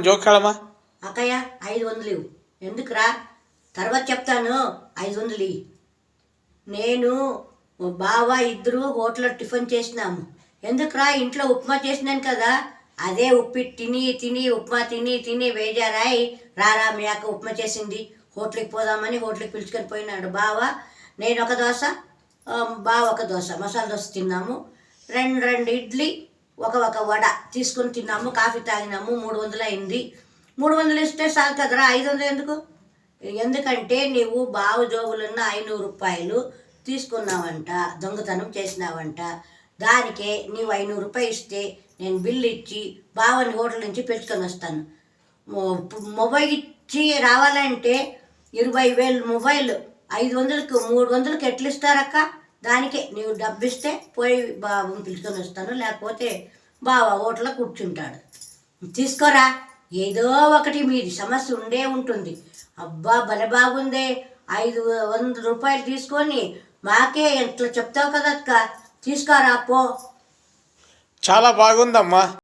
జోకాడమ్మా అక్కయ్య 500 ఇవ్వు. ఎందుకురా? తర్వాత చెప్తాను. 500 ఇయ్యి. నేను బావ ఇద్దరు హోటల్లో టిఫిన్ చేసినాము. ఎందుకురా? ఇంట్లో ఉప్మా చేసినాను కదా, అదే ఉప్పి తిని తిని ఉప్మా తిని తిని వేజారాయి రారా మీ అక్క ఉప్మా చేసింది, హోటల్కి పోదామని హోటల్కి పిలుచుకొని పోయినాడు బావ. నేను ఒక దోశ, బావ ఒక దోశ, మసాలా దోశ తిన్నాము. రెండు ఇడ్లీ, ఒక వడ తీసుకొని తిన్నాము. కాఫీ తాగినాము. 300 అయింది. 300 ఇస్తే చాలు కదరా, 500 ఎందుకు? ఎందుకంటే నీవు బావ జోబులున్న 500 రూపాయలు తీసుకున్నావంట, దొంగతనం చేసినావంట. దానికే నీవు 500 రూపాయలు ఇస్తే నేను బిల్లు ఇచ్చి బావని హోటల్ నుంచి పిలుచుకొని వస్తాను. మొబైల్ ఇచ్చి రావాలంటే 20,000 మొబైల్ 500కి 300కి ఎట్లు ఇస్తారక్క? దానికే నీవు డబ్బు ఇస్తే పోయి బావని పిలుచుకొని వస్తాను, లేకపోతే బావ హోటల్లో కూర్చుంటాడు. తీసుకోరా, ఏదో ఒకటి మీది సమస్య ఉండే ఉంటుంది. అబ్బా భలే బాగుందే, 500 రూపాయలు తీసుకొని మాకే ఎట్లా చెప్తావు కదక్క, తీసుకోరా పో. చాలా బాగుందమ్మా.